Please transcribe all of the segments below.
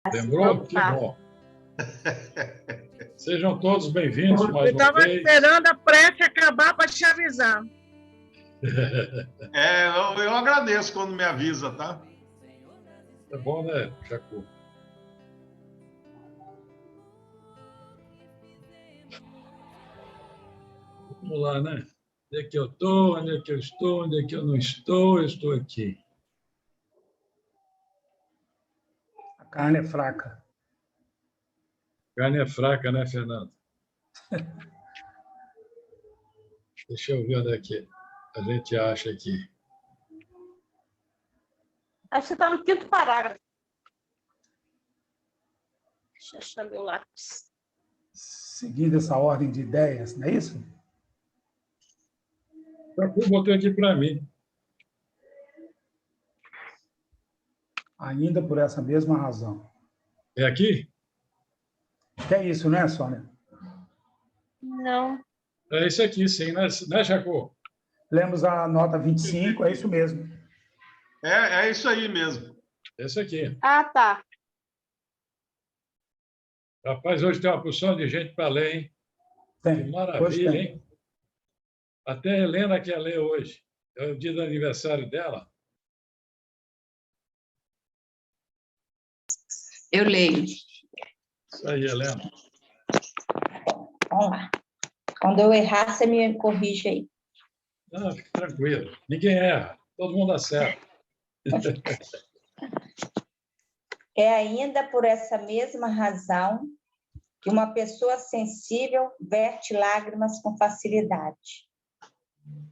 Lembrou? Que bom. Sejam todos bem-vindos mais uma vez. Eu estava esperando a prece acabar para te avisar. Eu agradeço quando me avisa, tá? É bom, né, Jacu? Vamos lá, né? Onde é que eu estou? Onde é que eu estou? Onde é que eu não estou? Eu estou aqui. A carne é fraca. A carne é fraca, né, Fernando? Deixa eu ver onde é que a gente acha aqui. Acho que está no quinto parágrafo. Deixa eu achar meu lápis. Seguindo essa ordem de ideias, não é isso? Jacu botou aqui para mim. Ainda por essa mesma razão. É aqui? É isso, não é, Sônia? Não. É isso aqui, sim, né, Jacu? Lemos a nota 25, é isso mesmo. É isso aí mesmo. É isso aqui. Ah, tá. Rapaz, hoje tem uma porção de gente para ler, hein? Tem. Que maravilha, hein? Até a Helena quer ler hoje. É o dia do aniversário dela. Eu leio. Isso aí, Helena. Vamos lá. Quando eu errar, você me corrige aí. Ah, fique tranquilo. Ninguém erra. Todo mundo acerta. É ainda por essa mesma razão que uma pessoa sensível verte lágrimas com facilidade.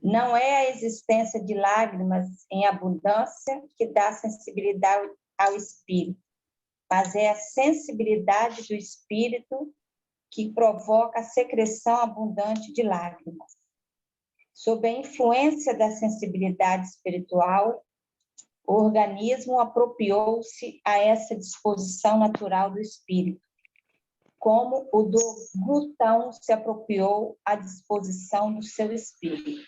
Não é a existência de lágrimas em abundância que dá sensibilidade ao espírito, mas é a sensibilidade do espírito que provoca a secreção abundante de lágrimas. Sob a influência da sensibilidade espiritual, o organismo apropriou-se a essa disposição natural do espírito, como o do glutão se apropriou à disposição do seu espírito.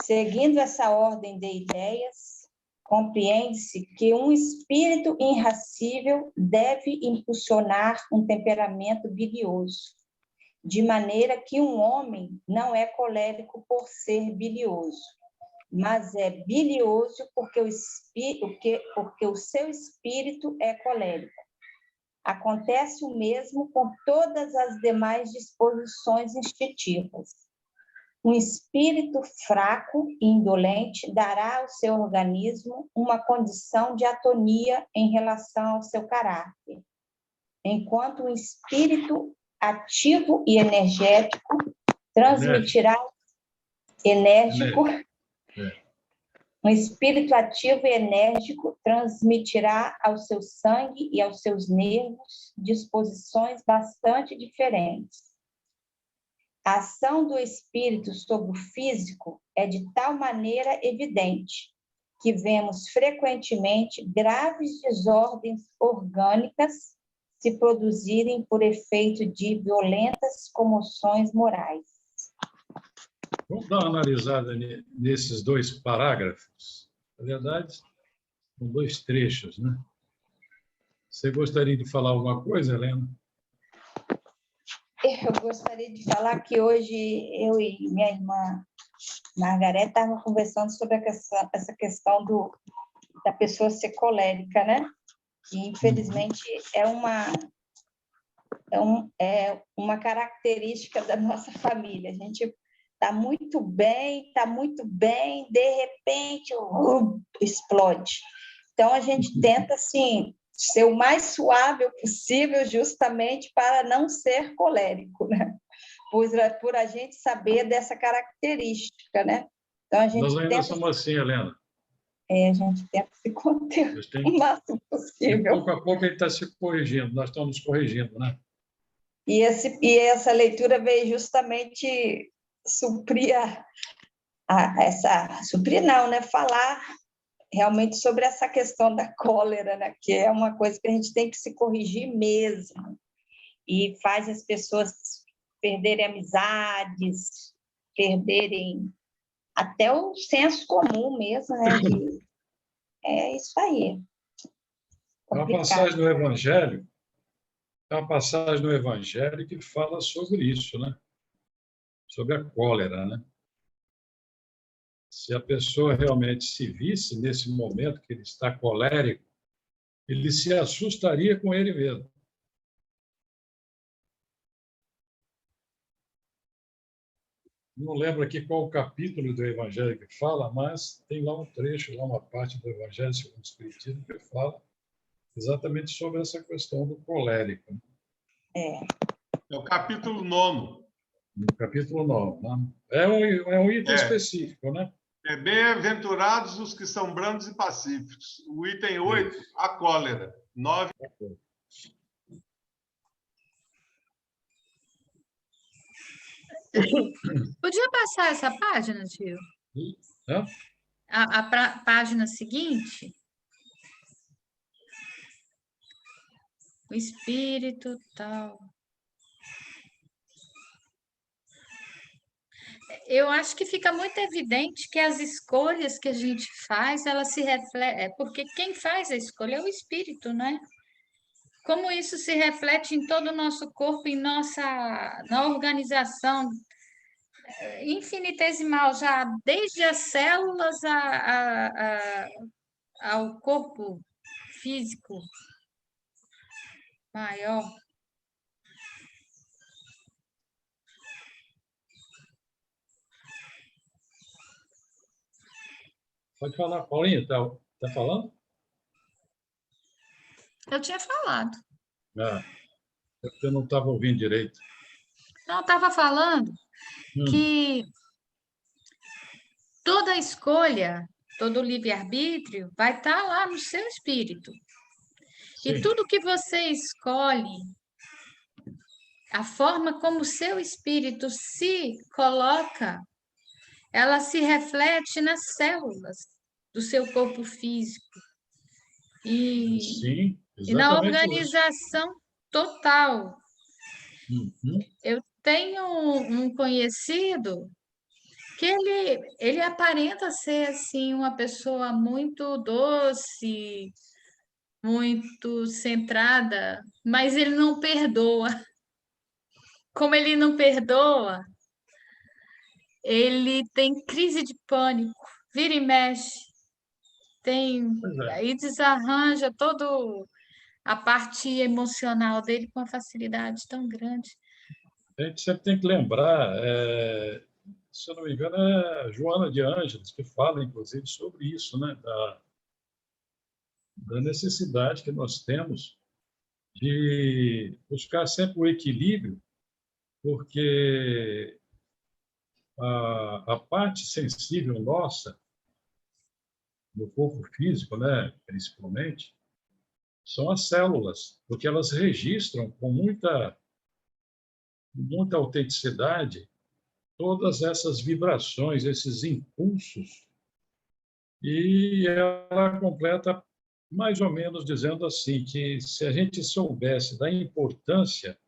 Seguindo essa ordem de ideias, compreende-se que um espírito irascível deve impulsionar um temperamento bilioso, de maneira que um homem não é colérico por ser bilioso, mas é bilioso porque o seu espírito é colérico. Acontece o mesmo com todas as demais disposições instintivas. Um espírito fraco e indolente dará ao seu organismo uma condição de atonia em relação ao seu caráter, enquanto um espírito ativo e energético transmitirá um espírito ativo e enérgico transmitirá ao seu sangue e aos seus nervos disposições bastante diferentes. A ação do espírito sobre o físico é de tal maneira evidente que vemos frequentemente graves desordens orgânicas se produzirem por efeito de violentas comoções morais. Vamos dar uma analisada nesses dois parágrafos. Na verdade, são dois trechos, né? Você gostaria de falar alguma coisa, Helena? Eu gostaria de falar que hoje eu e minha irmã Margarete estavam conversando sobre essa questão da pessoa ser colérica, né? Que, infelizmente, é uma característica da nossa família. A gente está muito bem, de repente explode. Então, a gente tenta, assim, ser o mais suave possível, justamente para não ser colérico, né? Por a gente saber dessa característica, né? Então, a gente Nós ainda somos assim, Helena. A gente tenta se conter o máximo possível. Pouco a pouco a gente está se corrigindo, nós estamos nos corrigindo, né? E essa leitura veio justamente suprir suprir não, né? Falar realmente sobre essa questão da cólera, né? Que é uma coisa que a gente tem que se corrigir mesmo. E faz as pessoas perderem amizades, perderem até o senso comum mesmo, né? É isso aí. É uma Complicado. passagem no Evangelho, é uma passagem no Evangelho que fala sobre isso, né? Sobre a cólera, né? Se a pessoa realmente se visse nesse momento que ele está colérico, ele se assustaria com ele mesmo. Não lembro aqui qual o capítulo do Evangelho que fala, mas tem lá um trecho, lá uma parte do Evangelho segundo o Espiritismo que fala exatamente sobre essa questão do colérico. É. É o capítulo 9. No capítulo 9. Né? É um item específico, né? Bem-aventurados os que são brandos e pacíficos. O item 8, a cólera. 9. Podia passar essa página, tio? Né? A página seguinte? O espírito tal. Eu acho que fica muito evidente que as escolhas que a gente faz, elas se refletem, porque quem faz a escolha é o espírito, né? Como isso se reflete em todo o nosso corpo, na organização infinitesimal, já desde as células ao corpo físico maior. Pode falar, Paulinho, tá falando? Eu tinha falado. Eu não estava ouvindo direito. Não, eu estava falando que toda escolha, todo livre-arbítrio vai estar lá no seu espírito. Sim. E tudo que você escolhe, a forma como o seu espírito se coloca, ela se reflete nas células do seu corpo físico. Sim, E na exatamente organização total. Uhum. Eu tenho um conhecido que ele aparenta ser assim uma pessoa muito doce, muito centrada, mas ele não perdoa. Como ele não perdoa, ele tem crise de pânico, vira e mexe, aí desarranja todo a parte emocional dele com uma facilidade tão grande. A gente sempre tem que lembrar, se eu não me engano, é Joana de Ângeles, que fala, inclusive, sobre isso, né? Da necessidade que nós temos de buscar sempre o equilíbrio, porque a parte sensível nossa, no corpo físico, né, principalmente, são as células, porque elas registram com muita autenticidade todas essas vibrações, esses impulsos, e ela completa mais ou menos dizendo assim, que se a gente soubesse da importância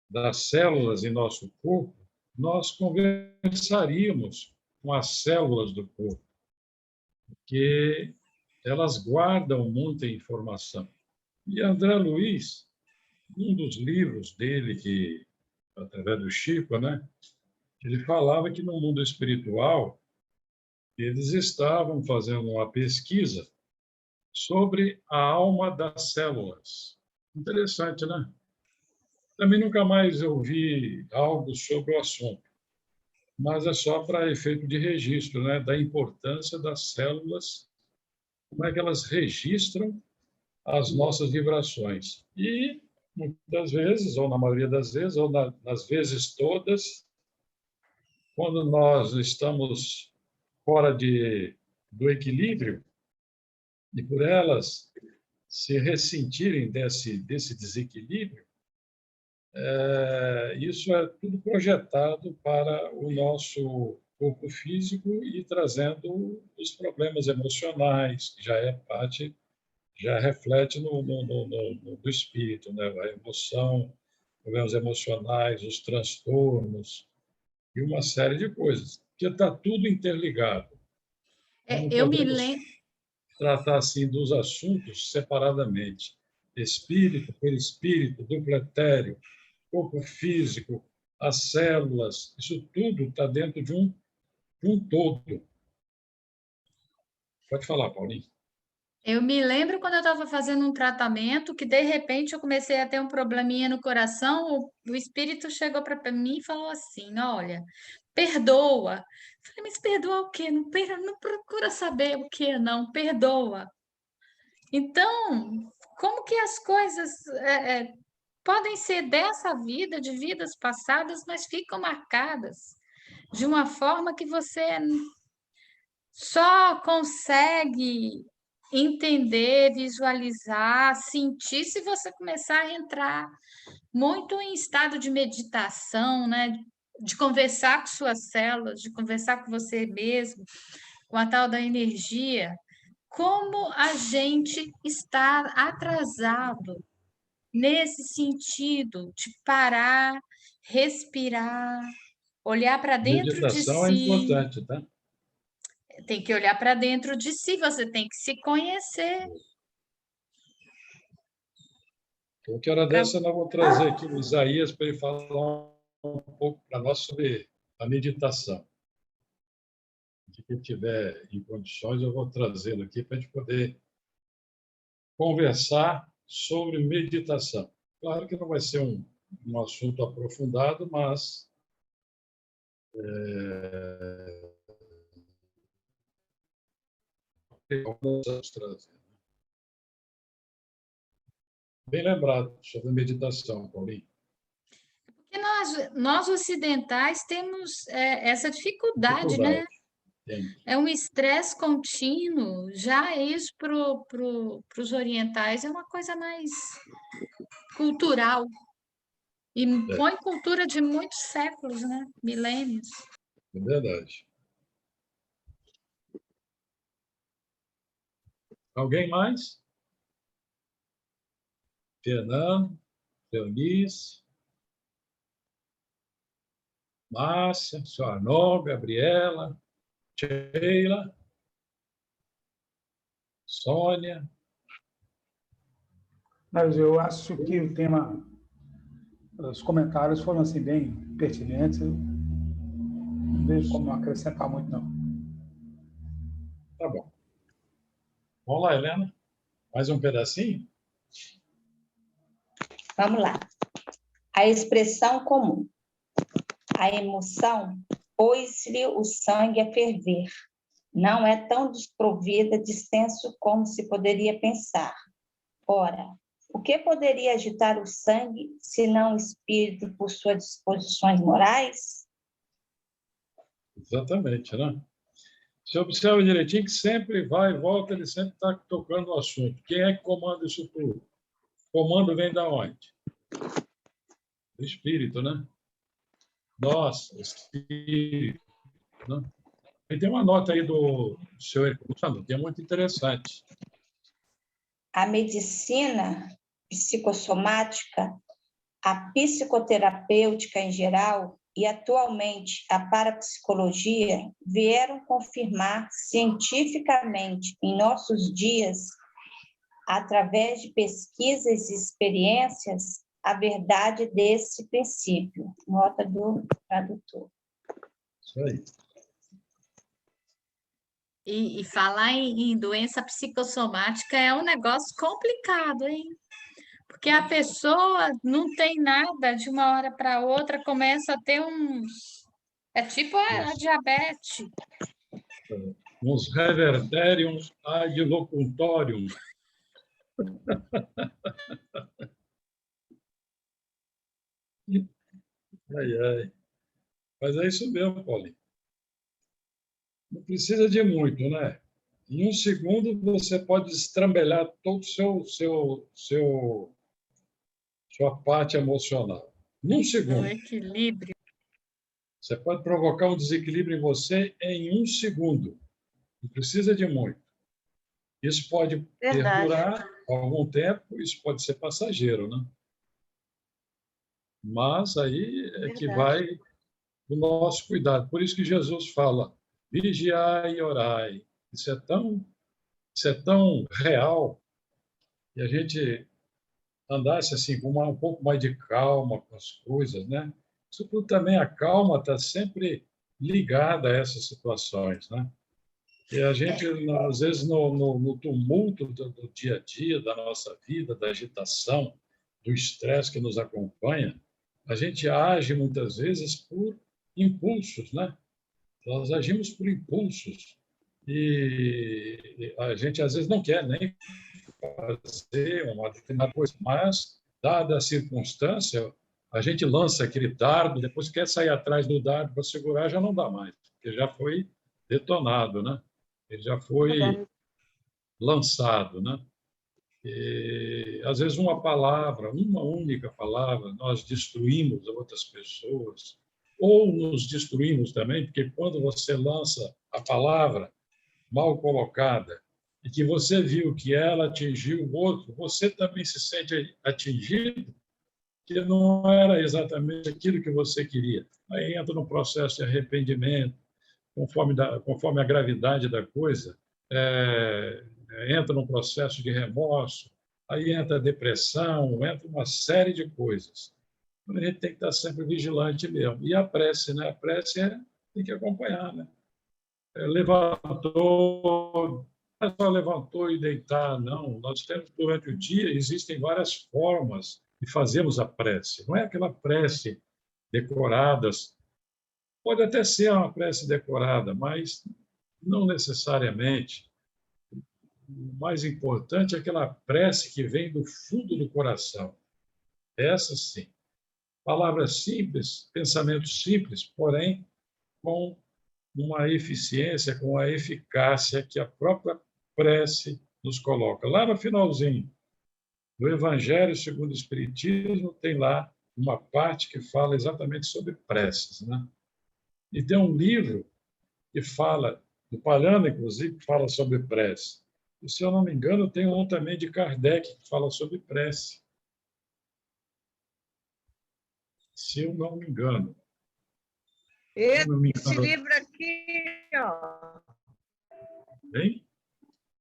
das células em nosso corpo, nós conversaríamos com as células do corpo, porque elas guardam muita informação. E André Luiz, um dos livros dele, que através do Chico, né, ele falava que no mundo espiritual eles estavam fazendo uma pesquisa sobre a alma das células. Interessante, né? Também nunca mais ouvi algo sobre o assunto, mas é só para efeito de registro, né, da importância das células, como é que elas registram as nossas vibrações. E, muitas vezes, ou na maioria das vezes, ou nas vezes todas, quando nós estamos fora do equilíbrio, e por elas se ressentirem desse desequilíbrio, isso é tudo projetado para o nosso corpo físico e trazendo os problemas emocionais, que já é parte, já reflete no espírito, né? A emoção, problemas emocionais, os transtornos e uma série de coisas. porque está tudo interligado. Não Eu me podemos lembro. tratar assim dos assuntos separadamente. Espírito, perispírito, duplo etéreo, corpo físico, as células, isso tudo está dentro de um todo. Pode falar, Paulinho. Eu me lembro quando eu estava fazendo um tratamento que de repente eu comecei a ter um probleminha no coração, o espírito chegou para mim e falou assim: Olha, perdoa. Eu falei, mas perdoa o quê? Não, não procura saber o que, não, perdoa. Então, como que as coisas podem ser dessa vida, de vidas passadas, mas ficam marcadas de uma forma que você só consegue entender, visualizar, sentir se você começar a entrar muito em estado de meditação, né? De conversar com suas células, de conversar com você mesmo, com a tal da energia. Como a gente está atrasado nesse sentido de parar, respirar, olhar para dentro de Meditação é si. importante, tá? Tem que olhar para dentro de si, você tem que se conhecer. Qualquer hora dessa, nós vamos trazer aqui o Isaías para ele falar um pouco para nós sobre a meditação. Se ele tiver em condições, eu vou trazê-lo aqui para a gente poder conversar sobre meditação. Claro que não vai ser um assunto aprofundado, mas vamos trazer. Bem lembrado sobre meditação, Paulinho. Porque nós ocidentais temos essa dificuldade, né? É um estresse contínuo. Já isso para os orientais é uma coisa mais cultural. E põe cultura de muitos séculos, né? Milênios. É verdade. Alguém mais? Fernando, Leonice, Márcia, Arnon, Gabriela, Sheila, Sônia. Mas eu acho que o tema, os comentários foram assim bem pertinentes. Eu não vejo como acrescentar muito, não. Tá bom. Vamos lá, Helena. Mais um pedacinho? Vamos lá. A expressão comum. A emoção pôs-lhe o sangue a ferver. Não é tão desprovida de senso como se poderia pensar. Ora, o que poderia agitar o sangue, senão o espírito por suas disposições morais? Exatamente, né? Você observa direitinho que sempre vai e volta, ele sempre está tocando o assunto. Quem é que comanda isso tudo? O comando vem da onde? Do espírito, né? Nossa, espírito. Né? E tem uma nota aí do seu Herculano, que é muito interessante. A medicina psicossomática, a psicoterapêutica em geral e, atualmente, a parapsicologia vieram confirmar cientificamente em nossos dias, através de pesquisas e experiências, a verdade desse princípio. Nota do tradutor. Isso aí. E falar em doença psicossomática é um negócio complicado, hein? Porque a pessoa não tem nada, de uma hora para outra começa a ter uns... É tipo a diabetes. Uns reverterium ad locutorium. Ai, ai. Mas é isso mesmo, Paulinho. Não precisa de muito, né? Em um segundo, você pode estrambelhar todo sua parte emocional. Num segundo. O equilíbrio. Você pode provocar um desequilíbrio em você em um segundo. Não precisa de muito. Isso pode perdurar algum tempo, isso pode ser passageiro, né? Mas aí é que vai do nosso cuidado. Por isso que Jesus fala, vigiai e orai. Isso é tão real, e a gente andasse assim com um pouco mais de calma com as coisas, né? Isso tudo também, a calma está sempre ligada a essas situações, né? E a gente, às vezes, no tumulto do dia a dia, da nossa vida, da agitação, do estresse que nos acompanha, a gente age muitas vezes por impulsos, né? Nós agimos por impulsos e a gente às vezes não quer nem fazer uma determinada coisa, mas, dada a circunstância, a gente lança aquele dardo, depois quer sair atrás do dardo para segurar, já não dá mais, porque já foi detonado, né? Ele já foi lançado, né? E, às vezes, uma única palavra, nós destruímos outras pessoas, ou nos destruímos também, porque quando você lança a palavra mal colocada e que você viu que ela atingiu o outro, você também se sente atingido, que não era exatamente aquilo que você queria. Aí entra no processo de arrependimento, conforme a gravidade da coisa, entra num processo de remorso, aí entra a depressão, entra uma série de coisas. A gente tem que estar sempre vigilante mesmo. E a prece, né? A prece tem que acompanhar, né? Levantou, não é só levantou e deitar, não. Nós temos, durante o dia, existem várias formas de fazermos a prece. Não é aquela prece decoradas. Pode até ser uma prece decorada, mas não necessariamente. O mais importante é aquela prece que vem do fundo do coração. Essa sim. Palavras simples, pensamentos simples, porém com uma eficiência, com a eficácia que a própria prece nos coloca. Lá no finalzinho do Evangelho segundo o Espiritismo, tem lá uma parte que fala exatamente sobre preces, né? E tem um livro que fala, do Palhano, inclusive, que fala sobre prece. E, se eu não me engano, tem um também de Kardec que fala sobre prece. Se eu não me engano. Esse livro aqui, ó, Bem?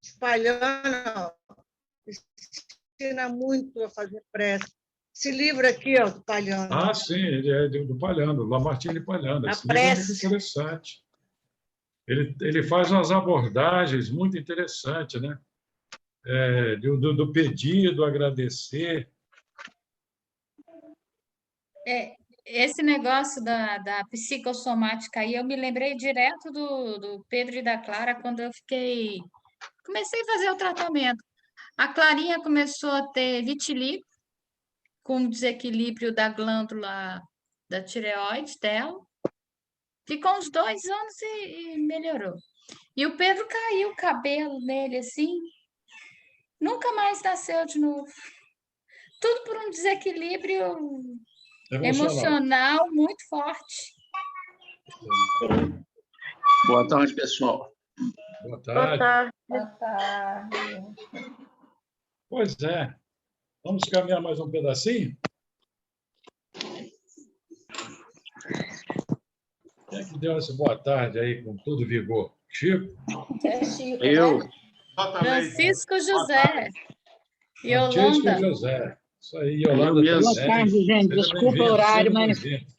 Espalhando, ensina muito a fazer prece. Esse livro aqui, ó, Espalhando. Ah, sim, ele é do Palhano, Lamartine Palhano. Esse livro é muito interessante. Ele faz umas abordagens muito interessantes, né? Do pedido, agradecer. Esse negócio da psicossomática aí, eu me lembrei direto do Pedro e da Clara quando eu comecei a fazer o tratamento. A Clarinha começou a ter vitiligo, com desequilíbrio da glândula da tireoide dela. Ficou uns 2 anos e melhorou. E o Pedro caiu o cabelo nele assim, nunca mais nasceu de novo. Tudo por um desequilíbrio emocional muito forte. Boa tarde, pessoal. Boa tarde. Boa tarde. Pois é. Vamos caminhar mais um pedacinho? Quem é que deu essa boa tarde aí com todo vigor? Chico? É Chico, Eu. né? Francisco José. Francisco Yolanda. José. Isso aí, Yolanda. Eu mesmo. Também. Boa tarde, gente. Seja Desculpa bem-vindo, o horário, seja mas. bem-vindo.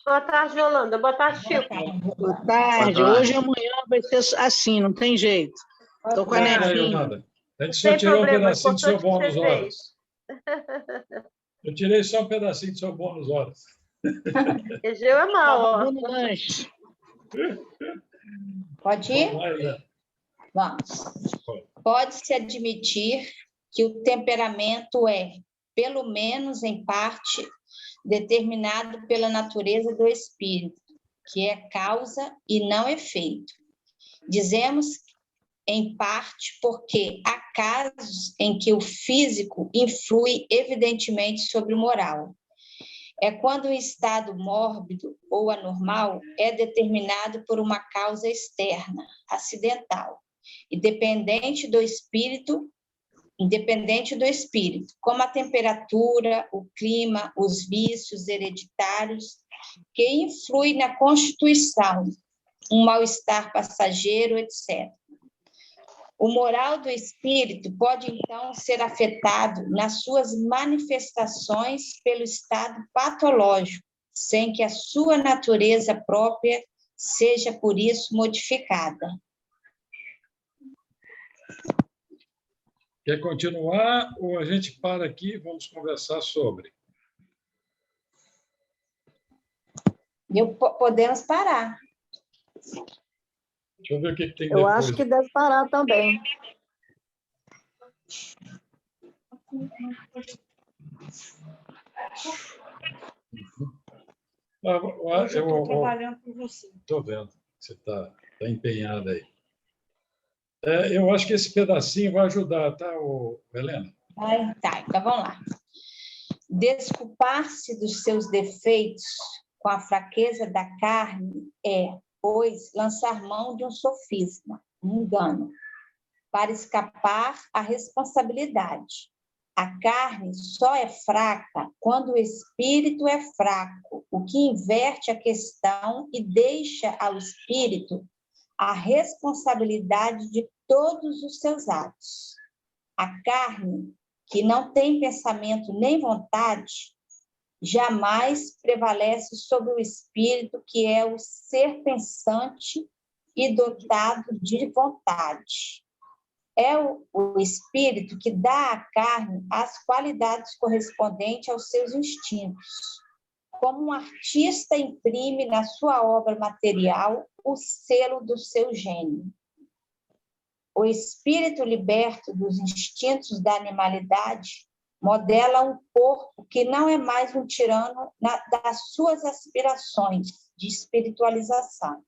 Boa tarde, Yolanda. Boa tarde, Chico. Boa tarde. tarde. Hoje e amanhã vai ser assim, não tem jeito. Estou com a Olha, netinha. Yolanda, a gente Sem só tirou um problema, pedacinho do seu importante que bônus você horas. Eu tirei só um pedacinho do seu bônus horas. Egeu é mal, ó. Acabou no lanche. Pode ir? Vai, né? Vamos. Pode-se admitir que o temperamento é, pelo menos em parte, determinado pela natureza do espírito, que é causa e não efeito. Dizemos em parte porque há casos em que o físico influi evidentemente sobre o moral. É quando o estado mórbido ou anormal é determinado por uma causa externa, acidental, e dependente do espírito independente do espírito, como a temperatura, o clima, os vícios hereditários, que influem na constituição, um mal-estar passageiro, etc. O moral do espírito pode, então, ser afetado nas suas manifestações pelo estado patológico, sem que a sua natureza própria seja, por isso, modificada. Quer continuar ou a gente para aqui e vamos conversar sobre? Podemos parar. Deixa eu ver o que tem Eu depois. acho que deve parar também. Hoje eu estou trabalhando por você. Estou vendo que você está empenhada aí. Eu acho que esse pedacinho vai ajudar, tá, Helena? Tá, então vamos lá. Desculpar-se dos seus defeitos com a fraqueza da carne é, pois, lançar mão de um sofisma, um engano, para escapar à responsabilidade. A carne só é fraca quando o espírito é fraco, o que inverte a questão e deixa ao espírito a responsabilidade de todos os seus atos. A carne, que não tem pensamento nem vontade, jamais prevalece sobre o espírito, que é o ser pensante e dotado de vontade. É o espírito que dá à carne as qualidades correspondentes aos seus instintos. Como um artista imprime na sua obra material o selo do seu gênio. O espírito liberto dos instintos da animalidade modela um corpo que não é mais um tirano das suas aspirações de espiritualização.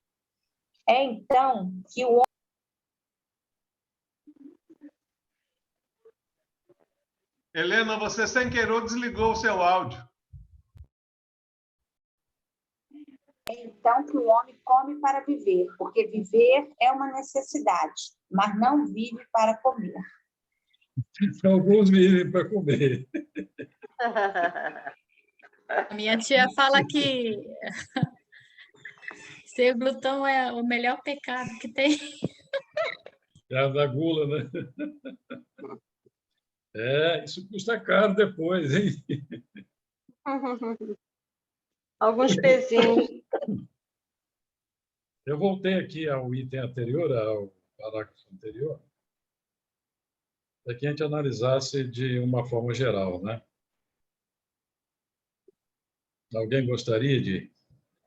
É então que o Helena, você sem querer desligou o seu áudio. Então que o homem come para viver, porque viver é uma necessidade, mas não vive para comer. Alguns vivem para comer. A minha tia fala que ser glutão é o melhor pecado que tem. É a da gula, né? Isso custa caro depois, hein? Alguns pezinhos. Eu voltei aqui ao item anterior, ao parágrafo anterior, para que a gente analisasse de uma forma geral, né? Alguém gostaria de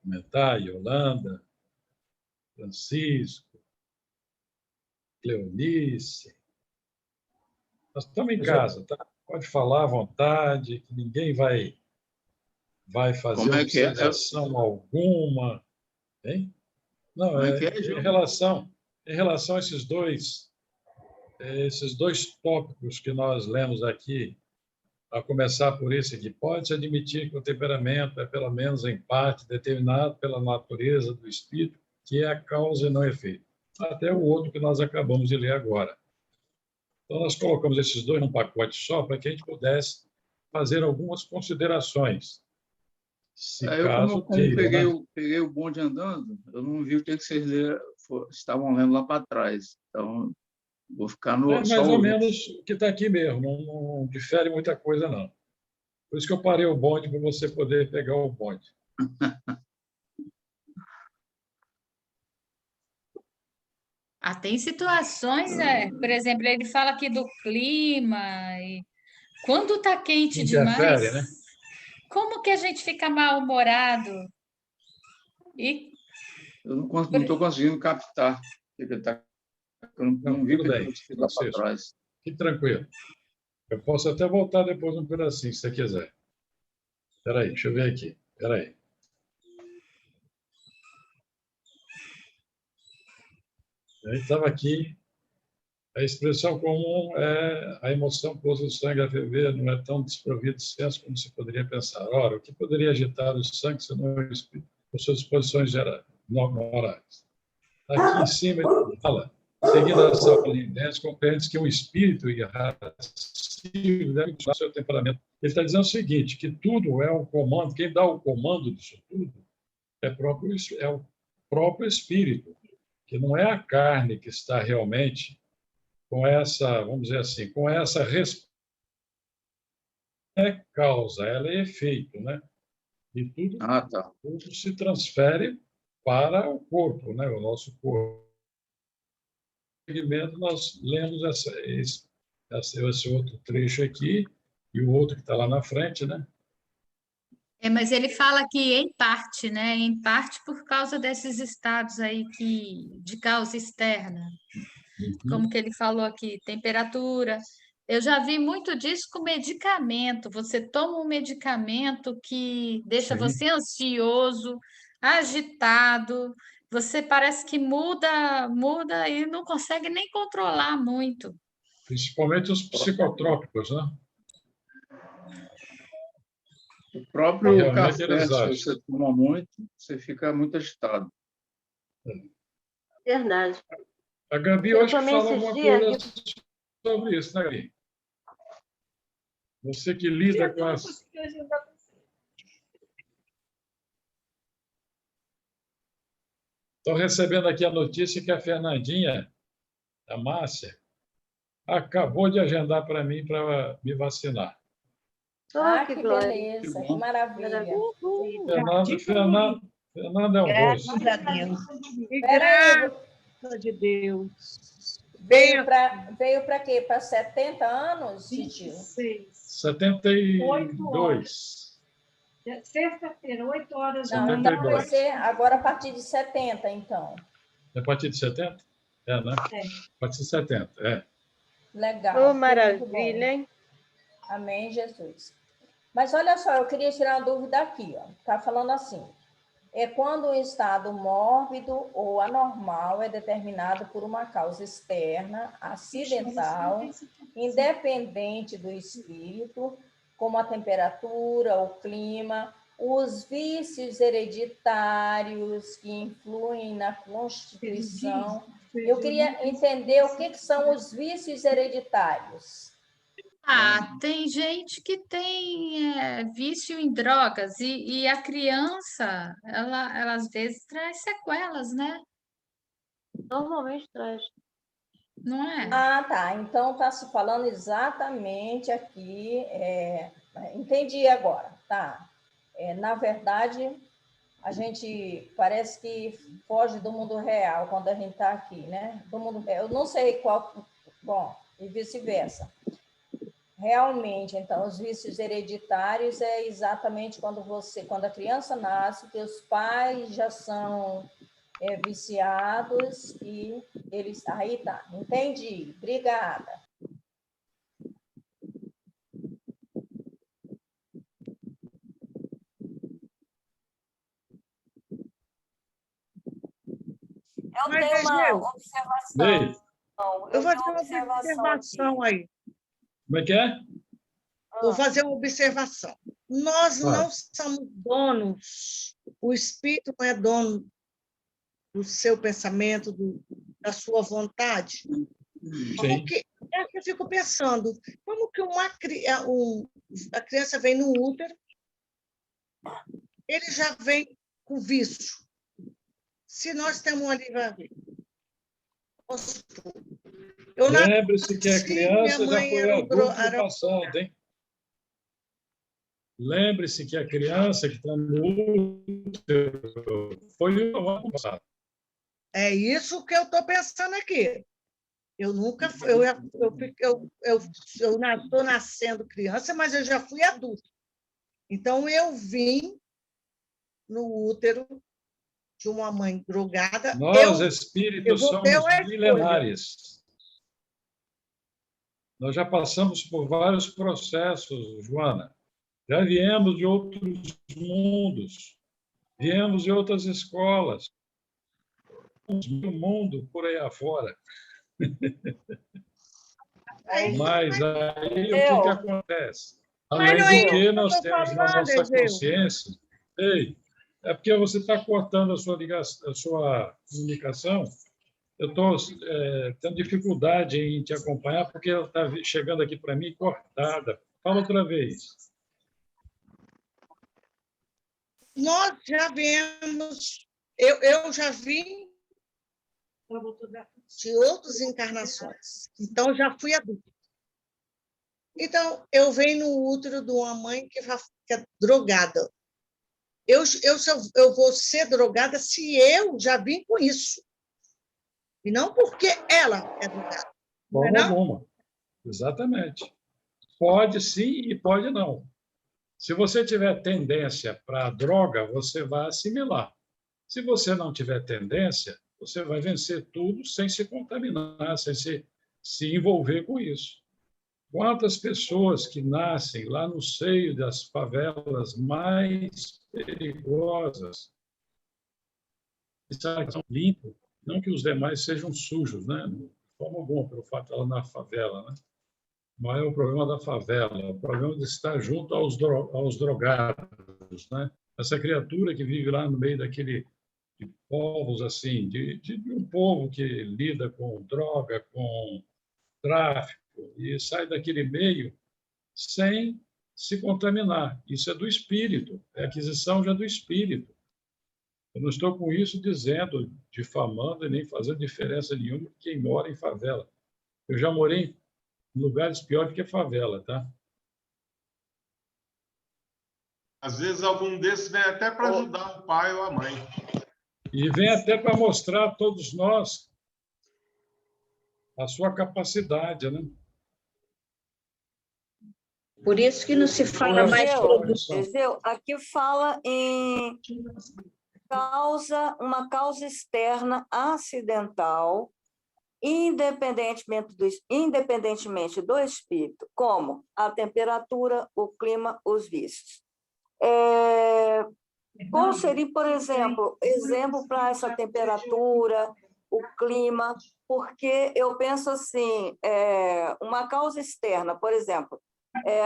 comentar? Yolanda, Francisco, Cleonice. Nós estamos em casa, tá? Pode falar à vontade, que ninguém vai fazer observação alguma. Hein? Não, em relação a esses dois tópicos que nós lemos aqui, a começar por esse aqui, pode-se admitir que o temperamento é, pelo menos em parte, determinado pela natureza do espírito, que é a causa e não efeito. Até o outro que nós acabamos de ler agora. Então, nós colocamos esses dois num pacote só para que a gente pudesse fazer algumas considerações. Como peguei o bonde andando, eu não vi o que vocês estavam lendo lá para trás. Então, vou ficar no... mais ou menos o que está aqui mesmo, não difere muita coisa, não. Por isso que eu parei o bonde, para você poder pegar o bonde. Tem situações, por exemplo, ele fala aqui do clima, e quando está quente demais, né? Como que a gente fica mal-humorado? Eu não estou conseguindo captar. Eu não vi o que está para trás. Fique tranquilo. Eu posso até voltar depois um pedacinho, se você quiser. Espera aí, deixa eu ver aqui. Espera aí. A gente estava aqui. A expressão comum é a emoção pôs o sangue a ferver, não é tão desprovido de senso como se poderia pensar. Ora, o que poderia agitar o sangue se não o espírito, por suas disposições morais? Aqui em cima ele fala seguindo essa ordem dessa, compreende que um espírito irascível deve usar seu temperamento. Ele está dizendo o seguinte, que tudo é um comando, quem dá o comando disso tudo é o próprio espírito, que não é a carne que está realmente com essa, vamos dizer assim, com essa resposta. É causa, ela é efeito, né? E tudo se transfere para o corpo, né? O nosso corpo. Nós lemos esse outro trecho aqui e o outro que está lá na frente, né? Mas ele fala que em parte, né? Em parte por causa desses estados aí de causa externa. Como que ele falou aqui, temperatura. Eu já vi muito disso com medicamento. Você toma um medicamento que deixa você ansioso, agitado, você parece que muda e não consegue nem controlar muito. Principalmente os psicotrópicos, né? O próprio café, se você toma muito, você fica muito agitado. Verdade. A Gabi hoje fala alguma coisa sobre isso, né, Gabi? Você que lida com as... Estou recebendo aqui a notícia que a Fernandinha, a Márcia, acabou de agendar para mim para me vacinar. Que beleza, que maravilha. Fernanda é um Graças doce. a Deus. E graças de Deus. Veio para quê? Para 70 anos, Titio? 72. Sexta-feira, 8 horas da manhã. manhã. Então vai ser agora a partir de 70, então. É a partir de 70? É, né? É. A partir de 70, é. Legal. Maravilha, hein? Amém, Jesus. Mas olha só, eu queria tirar uma dúvida aqui, ó. Tá falando assim: é quando um estado mórbido ou anormal é determinado por uma causa externa, acidental, independente do espírito, como a temperatura, o clima, os vícios hereditários que influem na constituição. Eu queria entender o que são os vícios hereditários. Tem gente que tem vício em drogas e a criança, ela às vezes traz sequelas, né? Normalmente traz. Não é? Tá. Então está se falando exatamente aqui. Entendi agora, tá? Na verdade, a gente parece que foge do mundo real quando a gente está aqui, né? Do mundo real. Eu não sei qual. Bom, e vice-versa. Realmente, então, os vícios hereditários é exatamente quando a criança nasce, que os pais já são viciados e eles... Aí tá, entendi. Obrigada. Eu tenho uma observação. Eu vou fazer uma observação aí. Como é que é? Vou fazer uma observação. Nós não somos donos, o espírito não é dono do seu pensamento, da sua vontade. Eu fico pensando, como que a criança vem no útero, ele já vem com vício. Se nós temos uma livre... Lembre-se que a criança já foi adulto no passado, hein? Lembre-se que a criança que está no útero foi o ano passado. É isso que eu estou pensando aqui. Eu nunca fui, eu estou nascendo criança, mas eu já fui adulto. Então, eu vim no útero de uma mãe drogada. Nós, espíritos, somos milenares. Nós já passamos por vários processos, Joana. Já viemos de outros mundos, viemos de outras escolas, do mundo por aí afora. Mas aí o que acontece? Além do que nós temos na nossa consciência... Ei, é porque você está cortando a sua comunicação Eu estou tendo dificuldade em te acompanhar, porque ela está chegando aqui para mim cortada. Fala outra vez. Nós já vemos, eu já vi de outras encarnações, então já fui adulta. Então, eu venho no útero de uma mãe que é drogada. Eu vou ser drogada se eu já vim com isso. E não porque ela é drogada. Forma alguma. Exatamente. Pode sim e pode não. Se você tiver tendência para a droga, você vai assimilar. Se você não tiver tendência, você vai vencer tudo sem se contaminar, sem se envolver com isso. Quantas pessoas que nascem lá no seio das favelas mais perigosas, que são limpos, não que os demais sejam sujos, né? De forma alguma, pelo fato de ela na favela, né? Não é o problema da favela, é o problema de estar junto aos drogados, né? Essa criatura que vive lá no meio de povos assim, de um povo que lida com droga, com tráfico, e sai daquele meio sem se contaminar. Isso é do espírito, é aquisição já do espírito. Eu não estou com isso dizendo, difamando e nem fazendo diferença nenhuma com quem mora em favela. Eu já morei em lugares piores que a favela, tá? Às vezes, algum desses vem até para ajudar o pai ou a mãe. E vem até para mostrar a todos nós a sua capacidade, né? Por isso que não se fala mais produção. Entendeu? Aqui fala em uma causa externa acidental, independentemente do espírito, como a temperatura, o clima, os vícios. Qual seria, por exemplo, para essa temperatura, o clima? Porque eu penso assim, uma causa externa, por exemplo,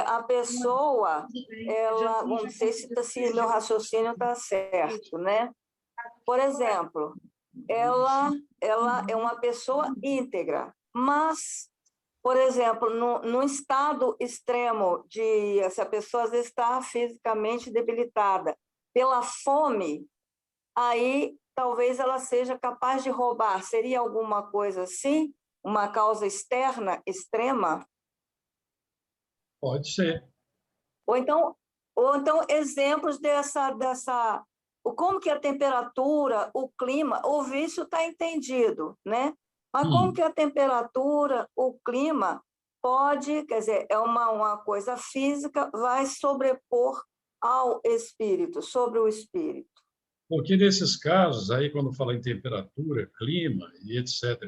a pessoa, ela, não sei se meu raciocínio está certo, né? Por exemplo, ela é uma pessoa íntegra, mas, por exemplo, no estado extremo se a pessoa às vezes está fisicamente debilitada pela fome, aí talvez ela seja capaz de roubar. Seria alguma coisa assim? Uma causa externa extrema? Pode ser. Ou então exemplos dessa como que a temperatura, o clima, o vício está entendido, né? Mas como que a temperatura, o clima pode, quer dizer, é uma coisa física, vai sobrepor ao espírito, sobre o espírito. Porque nesses casos, aí, quando fala em temperatura, clima e etc.,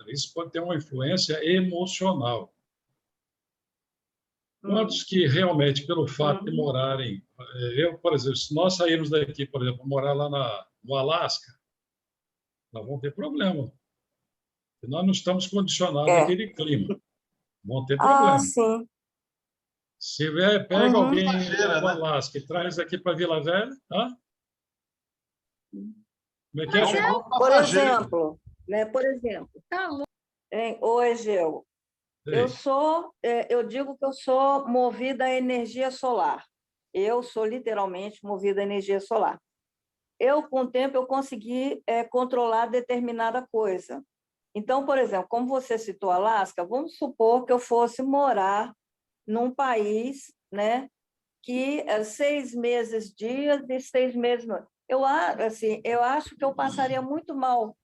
isso pode ter uma influência emocional. Quantos que realmente, pelo fato de morarem... Eu, por exemplo, se nós sairmos daqui, por exemplo, morar lá no Alasca, nós vamos ter problema. Porque nós não estamos condicionados àquele clima. Vamos ter problema. Sim. Se pega alguém do Alasca e traz aqui para Vila Velha, tá? Como é que é? Por exemplo, ô Egeu, eu digo que eu sou movida à energia solar. Eu sou literalmente movida à energia solar. Com o tempo, eu consegui controlar determinada coisa. Então, por exemplo, como você citou Alasca, vamos supor que eu fosse morar num país, né, que 6 meses dias e 6 meses noites. Eu acho que eu passaria muito mal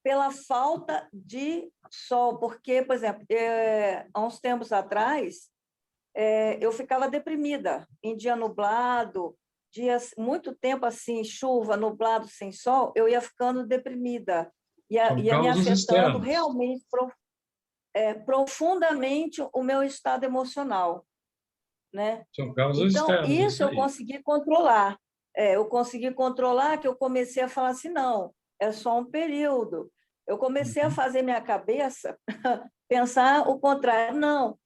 pela falta de sol, porque, por exemplo, há uns tempos atrás, eu ficava deprimida em dia nublado, dias muito tempo assim, chuva, nublado, sem sol, eu ia ficando deprimida, ia me afetando realmente profundamente o meu estado emocional, né? São causas externas. Isso eu consegui controlar. Eu consegui controlar, que eu comecei a falar assim, não, é só um período. Eu comecei a fazer minha cabeça pensar o contrário. Não,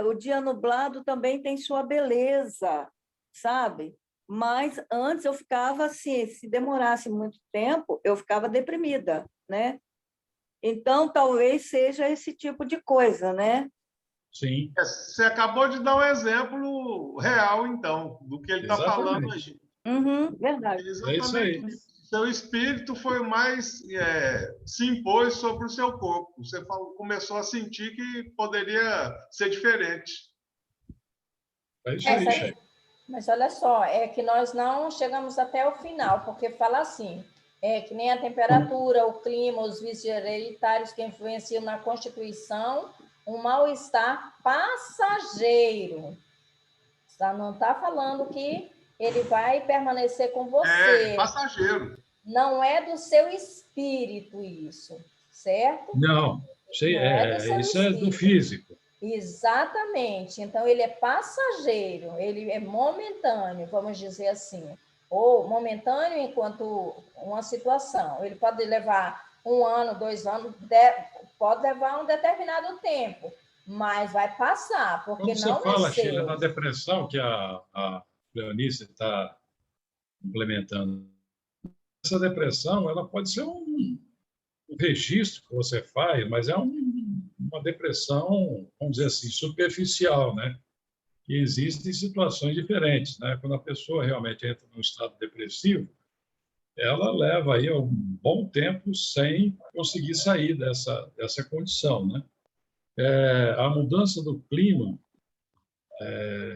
o dia nublado também tem sua beleza, sabe? Mas antes eu ficava assim, se demorasse muito tempo, eu ficava deprimida, né? Então, talvez seja esse tipo de coisa, né? Sim. Você acabou de dar um exemplo real, então, do que ele está falando aí. Verdade. É isso aí. Seu espírito foi o mais se impôs sobre o seu corpo. Você começou a sentir que poderia ser diferente. É isso aí, chefe. Mas olha só, é que nós não chegamos até o final, porque fala assim, que nem a temperatura, o clima, os vícios hereditários que influenciam na constituição, um mal-estar passageiro. Não está falando que ele vai permanecer com você. É, passageiro. Não é do seu espírito isso, certo? Não, isso é do físico. Exatamente. Então, ele é passageiro, ele é momentâneo, vamos dizer assim. Ou momentâneo enquanto uma situação. Ele pode levar 1 ano, 2 anos, pode levar um determinado tempo, mas vai passar, porque Quando não você fala, é seu. Sheila, na depressão que a Leonice está implementando, essa depressão ela pode ser um registro que você faz, mas é uma depressão, vamos dizer assim, superficial, né? E existem situações diferentes, né? Quando a pessoa realmente entra num estado depressivo, ela leva aí um bom tempo sem conseguir sair dessa condição, né? A mudança do clima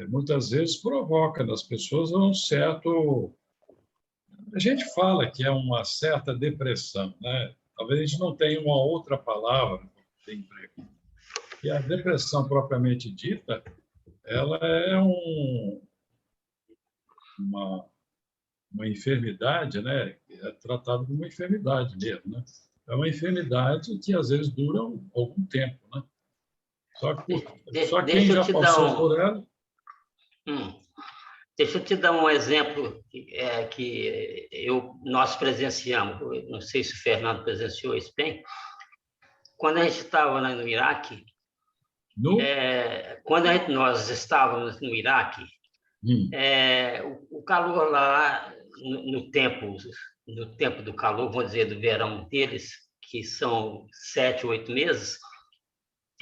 muitas vezes provoca nas pessoas um certo... A gente fala que é uma certa depressão, né? Talvez a gente não tenha uma outra palavra para emprego. E a depressão propriamente dita, ela é uma enfermidade, né? É tratada como uma enfermidade mesmo, né? É uma enfermidade que às vezes dura algum tempo, né? Só quem já passou por ela... Deixa eu te dar um exemplo que nós presenciamos. Não sei se o Fernando presenciou isso bem. Quando a gente estava lá no Iraque, nós estávamos no Iraque, o calor lá, no tempo do calor, vamos dizer, do verão deles, que são 7, 8 meses,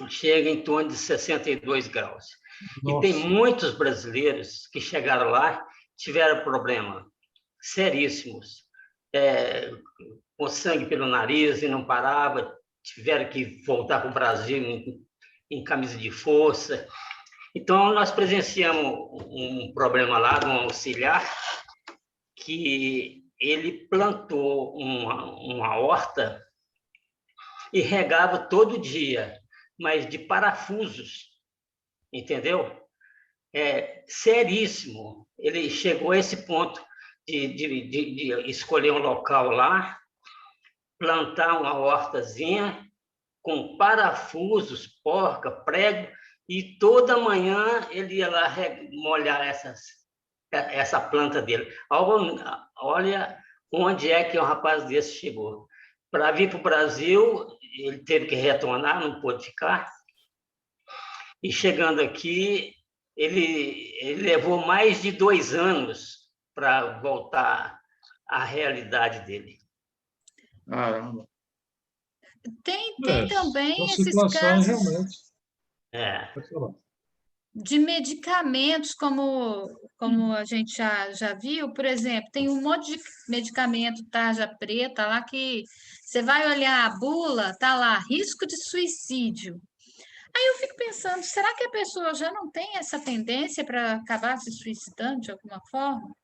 chega em torno de 62 graus. Nossa. E tem muitos brasileiros que chegaram lá, tiveram problemas seríssimos, com sangue pelo nariz e não parava, tiveram que voltar para o Brasil em camisa de força. Então, nós presenciamos um problema lá de um auxiliar que ele plantou uma horta e regava todo dia, mas de parafusos, entendeu? Seríssimo. Ele chegou a esse ponto de escolher um local lá, plantar uma hortazinha com parafusos, porca, prego, e toda manhã ele ia lá molhar essa planta dele. Olha onde é que um rapaz desse chegou. Para vir para o Brasil, ele teve que retornar, não pôde ficar. E chegando aqui, ele levou mais de 2 anos para voltar à realidade dele. Caramba. Tem também esses casos realmente. De medicamentos, como a gente já viu, por exemplo, tem um monte de medicamento tarja preta lá que você vai olhar a bula, tá lá, risco de suicídio. Aí eu fico pensando, será que a pessoa já não tem essa tendência para acabar se suicidando de alguma forma?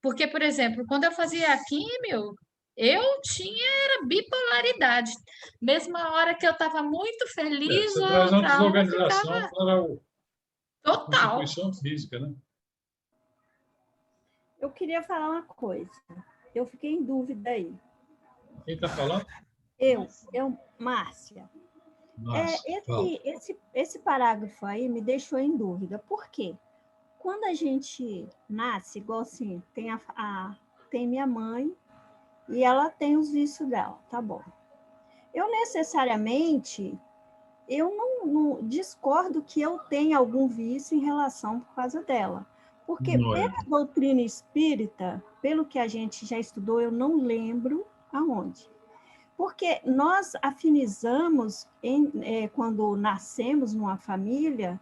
Porque, por exemplo, quando eu fazia a químio, eu tinha bipolaridade. Mesmo a hora que eu estava muito feliz, você traz uma desorganização ficava... para a constituição física, né? Eu queria falar uma coisa. Eu fiquei em dúvida aí. Quem está falando? Márcia. Esse parágrafo aí me deixou em dúvida. Por quê? Quando a gente nasce, igual assim, tem minha mãe e ela tem os vícios dela, tá bom. Eu necessariamente, não discordo que eu tenha algum vício em relação por causa dela. Porque pela doutrina espírita, pelo que a gente já estudou, eu não lembro aonde. Porque nós afinizamos, quando nascemos numa família,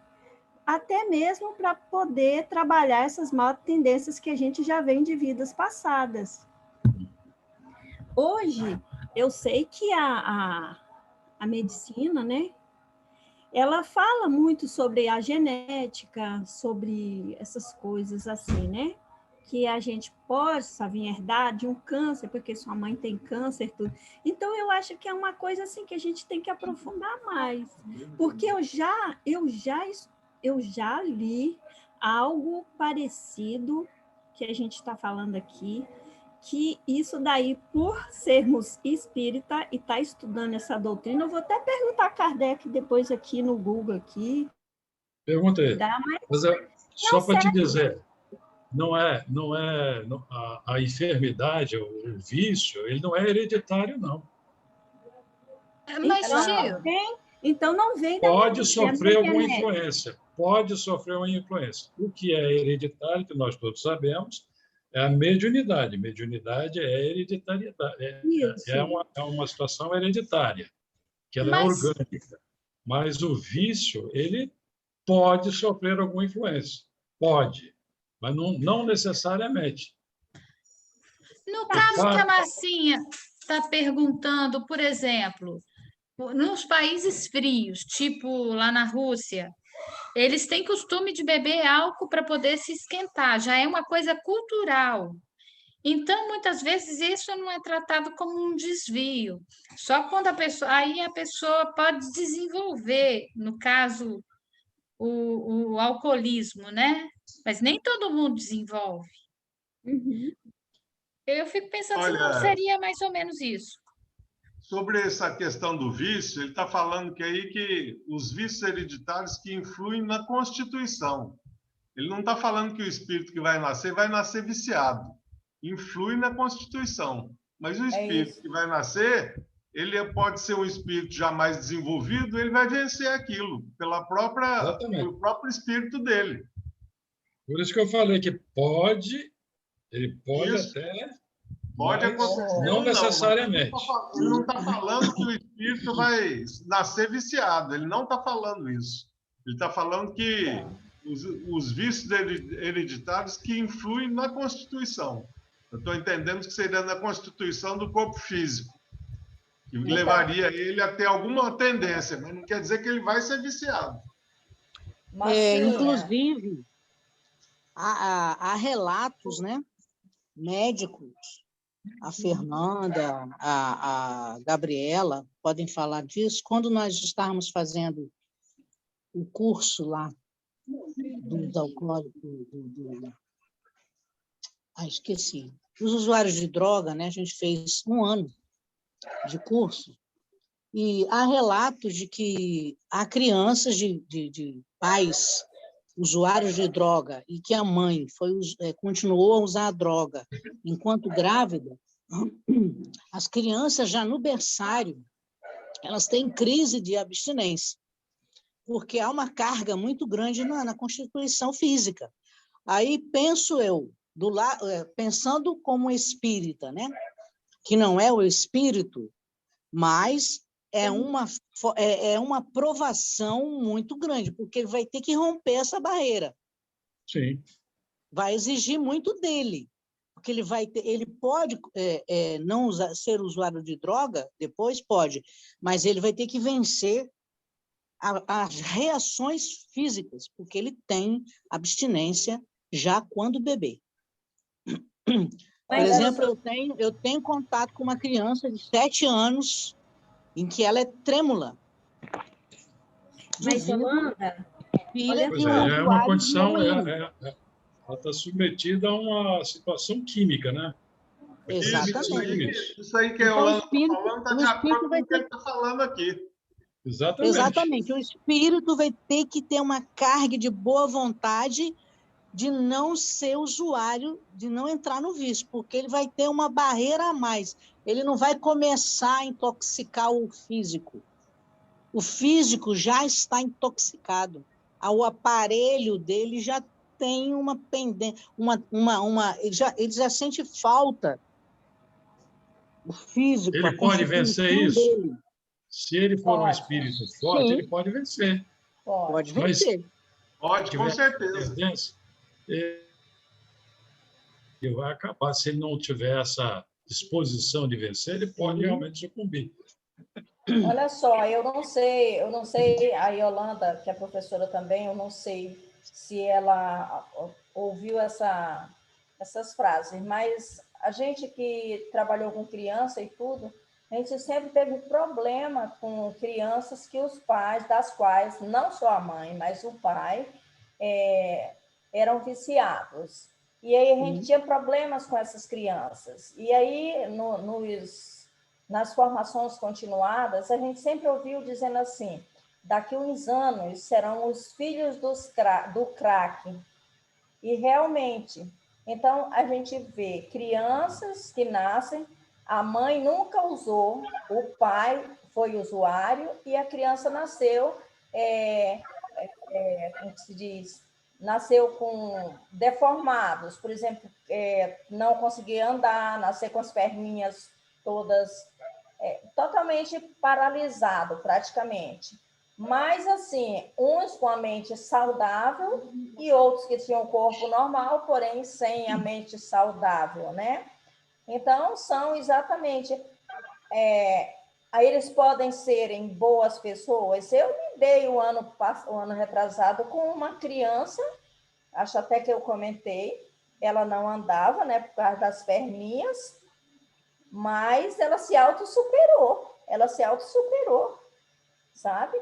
até mesmo para poder trabalhar essas maus tendências que a gente já vem de vidas passadas. Hoje, eu sei que a medicina, né, ela fala muito sobre a genética, sobre essas coisas assim, né? Que a gente possa vir herdar de um câncer, porque sua mãe tem câncer, tudo. Então, eu acho que é uma coisa assim que a gente tem que aprofundar mais, porque eu já li algo parecido que a gente está falando aqui, que isso daí, por sermos espírita e estar estudando essa doutrina, eu vou até perguntar a Kardec depois aqui no Google aqui. Pergunta aí. Mas só para te dizer, a enfermidade, o vício, ele não é hereditário, não. Mas, tio... Então não vem da Pode sofrer alguma influência. Pode sofrer uma influência. O que é hereditário, que nós todos sabemos, é a mediunidade. Mediunidade é hereditariedade. É uma situação hereditária, que ela é orgânica. Mas o vício, ele pode sofrer alguma influência. Pode, mas não necessariamente. No caso que a Marcinha está perguntando, por exemplo, nos países frios, tipo lá na Rússia, eles têm costume de beber álcool para poder se esquentar, já é uma coisa cultural. Então, muitas vezes, isso não é tratado como um desvio. Só quando aí a pessoa pode desenvolver, no caso, o alcoolismo, né? Mas nem todo mundo desenvolve. Uhum. Eu fico pensando se não seria mais ou menos isso. Sobre essa questão do vício, ele está falando que os vícios hereditários que influem na Constituição. Ele não está falando que o espírito que vai nascer viciado. Influi na Constituição. Mas o espírito que vai nascer, ele pode ser um espírito já mais desenvolvido, ele vai vencer aquilo pelo próprio espírito dele. Por isso que eu falei que ele pode isso. Até... Pode acontecer. Não necessariamente. Ele não está falando que o espírito vai nascer viciado. Ele não está falando isso. Ele está falando que os vícios hereditários que influem na Constituição. Eu estou entendendo que seria na Constituição do corpo físico. Que levaria ele a ter alguma tendência, mas não quer dizer que ele vai ser viciado. Inclusive, há relatos, né, médicos. A Fernanda, a Gabriela podem falar disso. Quando nós estávamos fazendo o curso lá dos alcoólicos, esqueci. Os usuários de droga, né? A gente fez 1 ano de curso e há relatos de que há crianças de pais usuários de droga e que a mãe continuou a usar a droga enquanto grávida, as crianças já no berçário, elas têm crise de abstinência, porque há uma carga muito grande na constituição física. Aí penso eu, pensando como espírita, né? Que não é o espírito, mas é uma provação muito grande, porque ele vai ter que romper essa barreira. Sim. Vai exigir muito dele, porque ele pode não ser usuário de droga, depois pode, mas ele vai ter que vencer as reações físicas, porque ele tem abstinência já quando bebê. Por exemplo, eu tenho contato com uma criança de 7 anos em que ela é trêmula. Mas, Yolanda, é uma condição, ela está submetida a uma situação química, né? Exatamente. Isso aí que a Yolanda está falando está de acordo com o que ele está falando aqui. Exatamente. O espírito vai ter que ter uma carga de boa vontade de não ser usuário, de não entrar no vício, porque ele vai ter uma barreira a mais. Ele não vai começar a intoxicar o físico. O físico já está intoxicado. O aparelho dele já tem uma pendência, ele já sente falta O físico, ele pode vencer isso? Dele. Se ele for um espírito forte, Sim. ele pode vencer. Pode vencer. Pode, com certeza. Ele vai acabar. Se ele não tiver essa disposição de vencer, ele pode realmente sucumbir. Olha só, eu não sei, a Yolanda, que é professora também, eu não sei se ela ouviu essas frases, mas a gente que trabalhou com criança e tudo, a gente sempre teve problema com crianças que os pais, das quais, não só a mãe, mas o pai, eram viciados. E aí a gente tinha problemas com essas crianças. E aí, nas formações continuadas, a gente sempre ouviu dizendo assim, daqui a uns anos serão os filhos do crack. E realmente, então a gente vê crianças que nascem, a mãe nunca usou, o pai foi usuário e a criança nasceu, como se diz, nasceu com deformados, por exemplo, não conseguia andar, nascer com as perninhas todas totalmente paralisado, praticamente. Mas, assim, uns com a mente saudável e outros que tinham o corpo normal, porém sem a mente saudável, né? Então, são exatamente... aí eles podem serem boas pessoas. Eu me dei o ano retrasado com uma criança, acho até que eu comentei, ela não andava, né, por causa das perninhas, mas ela se autossuperou, sabe?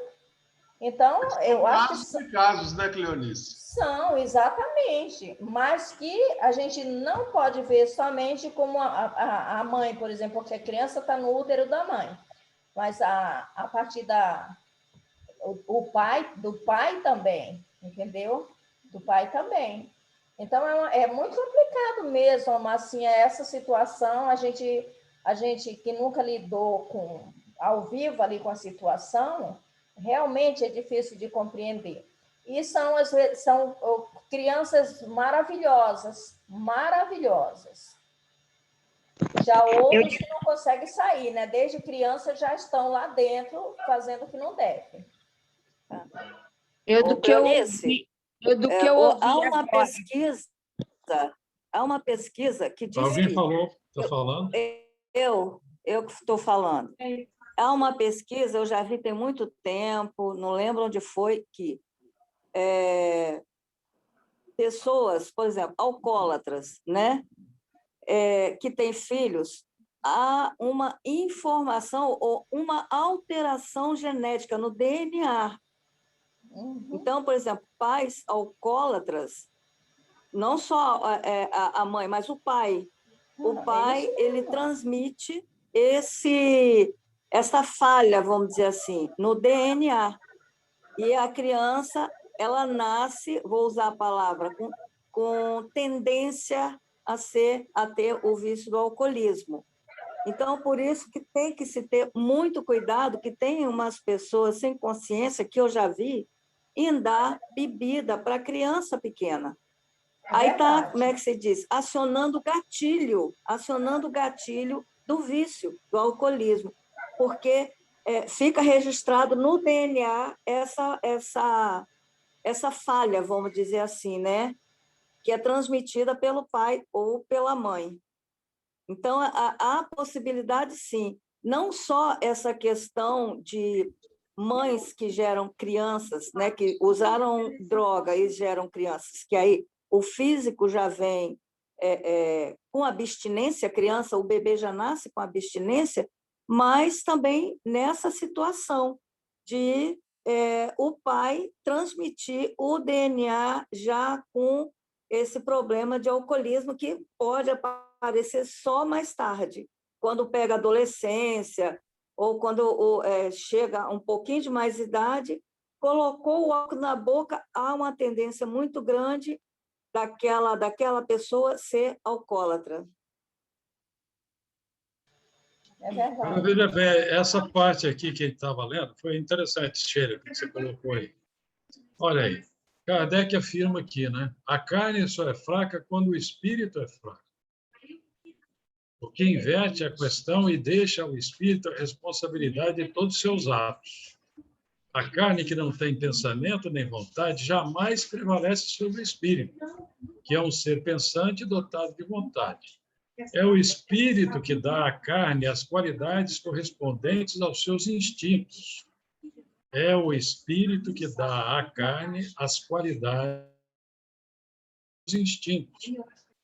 Então, eu acho que... casos, né, Cleonice? São, exatamente, mas que a gente não pode ver somente como a mãe, por exemplo, porque a criança está no útero da mãe, mas a partir do pai também, entendeu? Do pai também. Então, é muito complicado mesmo, mas assim, essa situação, a gente que nunca lidou ao vivo ali com a situação, realmente é difícil de compreender. E são crianças maravilhosas. Já outros que não conseguem sair, né? Desde criança já estão lá dentro fazendo o que não deve. Há uma pesquisa que diz Alguém que... falou, está falando? Eu que estou falando. Há uma pesquisa, eu já vi tem muito tempo, não lembro onde foi, que pessoas, por exemplo, alcoólatras, né, que têm filhos, há uma informação ou uma alteração genética no DNA. Então, por exemplo, pais alcoólatras, não só a mãe, mas o pai. O pai, ele transmite essa falha, vamos dizer assim, no DNA. E a criança, ela nasce, vou usar a palavra, com tendência a ter o vício do alcoolismo. Então, por isso que tem que se ter muito cuidado, que tem umas pessoas sem consciência, que eu já vi, em dar bebida para criança pequena. Aí está, como é que se diz? Acionando o gatilho do vício, do alcoolismo, porque fica registrado no DNA essa falha, vamos dizer assim, né? Que é transmitida pelo pai ou pela mãe. Então, há possibilidade, sim, não só essa questão de mães que geram crianças, né, que usaram droga e geram crianças, que aí o físico já vem com abstinência, a criança, o bebê já nasce com abstinência, mas também nessa situação de o pai transmitir o DNA já com esse problema de alcoolismo, que pode aparecer só mais tarde, quando pega a adolescência, ou quando chega um pouquinho de mais idade, colocou o álcool na boca, há uma tendência muito grande daquela pessoa ser alcoólatra. É verdade. Veja bem, essa parte aqui que ele estava lendo foi interessante, Sheila, que você colocou aí. Olha aí, Kardec afirma aqui, né? A carne só é fraca quando o espírito é fraco. o que inverte a questão e deixa ao espírito a responsabilidade de todos os seus atos. A carne que não tem pensamento nem vontade jamais prevalece sobre o espírito, que é um ser pensante dotado de vontade. É o espírito que dá à carne as qualidades correspondentes aos seus instintos. É o espírito que dá à carne as qualidades dos instintos.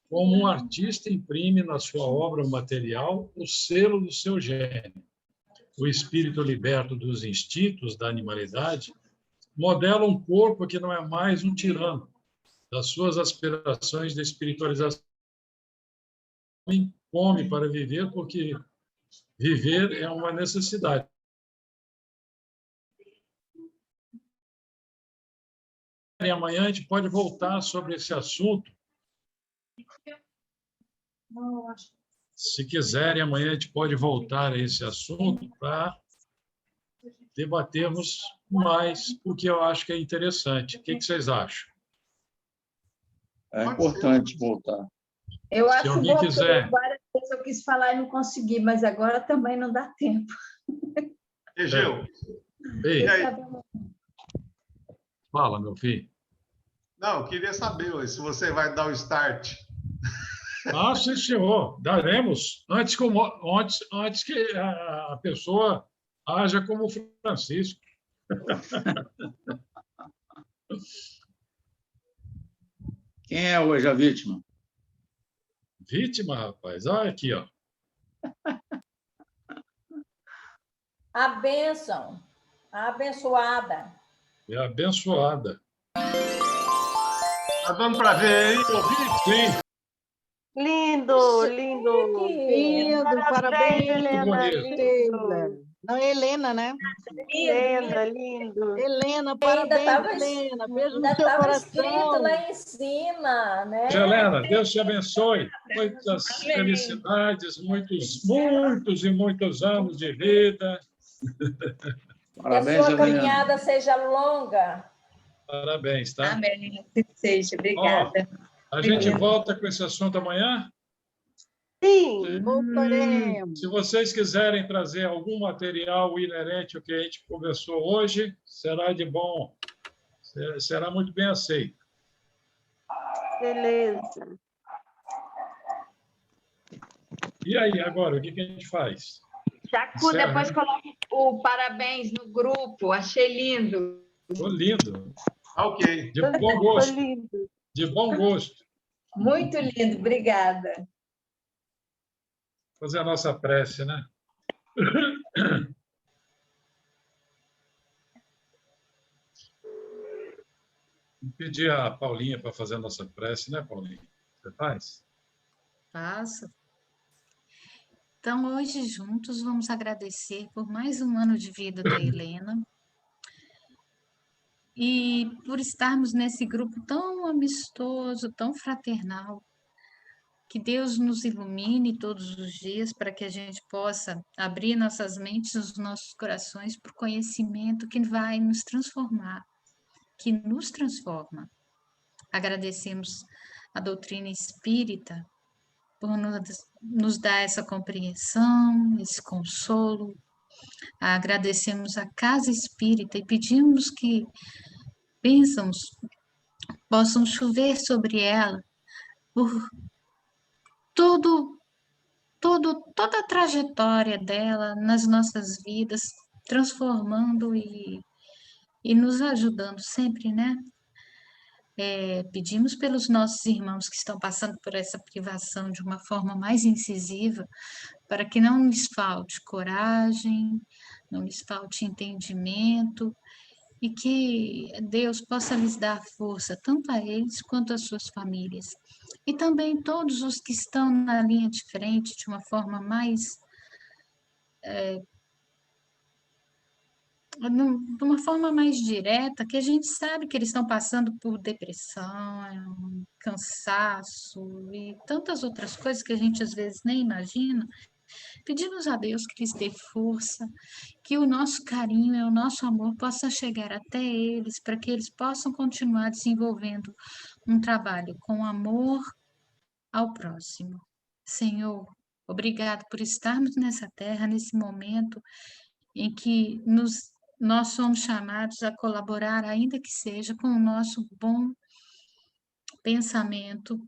Como um artista imprime na sua obra material o selo do seu gênio. O espírito liberto dos instintos da animalidade modela um corpo que não é mais um tirano. Das suas aspirações de espiritualização, come para viver, porque viver é uma necessidade. E amanhã a gente pode voltar sobre esse assunto. Se quiserem, amanhã a gente pode voltar a esse assunto para debatermos mais, porque eu acho que é interessante. O que vocês acham? É importante voltar. Eu acho alguém bom, quiser. Várias vezes eu quis falar e não consegui, mas agora também não dá tempo. Egeu. Ei. Fala, meu filho. Não, eu queria saber se você vai dar o start. Sim, senhor. Daremos. Antes que a pessoa haja como Francisco. Quem é hoje a vítima? Vítima, rapaz? Olha aqui, ó. A bênção, a abençoada. É abençoada. Tá dando para ver aí? Sim. Lindo, lindo. Lindo, parabéns, Helena. Lindo. Não, Helena, né? Helena, lindo. Helena, parabéns, Helena. Beijo no seu coração. Escrito lá em cima, né? Helena, Deus te abençoe. Muitas felicidades, muitos e muitos anos de vida. Parabéns, que a sua caminhada seja longa. Parabéns, tá? Amém. Que seja. Obrigada. A gente volta com esse assunto amanhã? Sim, voltaremos. Se vocês quiserem trazer algum material inerente ao que a gente conversou hoje, será muito bem aceito. Beleza. E aí, agora, o que a gente faz? Jacu, depois coloca o parabéns no grupo. Achei lindo. Ficou lindo. Ok. De bom gosto. De bom gosto. Muito lindo, obrigada. Fazer a nossa prece, né? Vou pedir a Paulinha para fazer a nossa prece, né, Paulinha? Você faz? Faço. Então, hoje, juntos, vamos agradecer por mais um ano de vida da Helena e por estarmos nesse grupo tão amistoso, tão fraternal. Que Deus nos ilumine todos os dias para que a gente possa abrir nossas mentes, os nossos corações para o conhecimento que vai nos transformar, que nos transforma. Agradecemos a doutrina espírita por nos dar essa compreensão, esse consolo. Agradecemos a Casa Espírita e pedimos que bênçãos possam chover sobre ela por toda a trajetória dela nas nossas vidas, transformando e nos ajudando sempre, né? Pedimos pelos nossos irmãos que estão passando por essa privação de uma forma mais incisiva, para que não lhes falte coragem, não lhes falte entendimento, e que Deus possa lhes dar força, tanto a eles quanto às suas famílias. E também todos os que estão na linha de frente, de uma forma mais... de uma forma mais direta, que a gente sabe que eles estão passando por depressão, cansaço e tantas outras coisas que a gente às vezes nem imagina. Pedimos a Deus que lhes dê força, que o nosso carinho e o nosso amor possa chegar até eles, para que eles possam continuar desenvolvendo um trabalho com amor ao próximo. Senhor, Obrigado por estarmos nessa terra, nesse momento em que nós somos chamados a colaborar, ainda que seja com o nosso bom pensamento,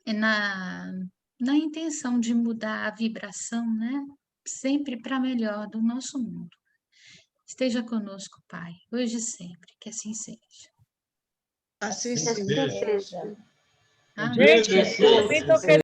na intenção de mudar a vibração, né? Sempre para melhor do nosso mundo. Esteja conosco, Pai, hoje e sempre, que assim seja. Assim seja. seja. Gente,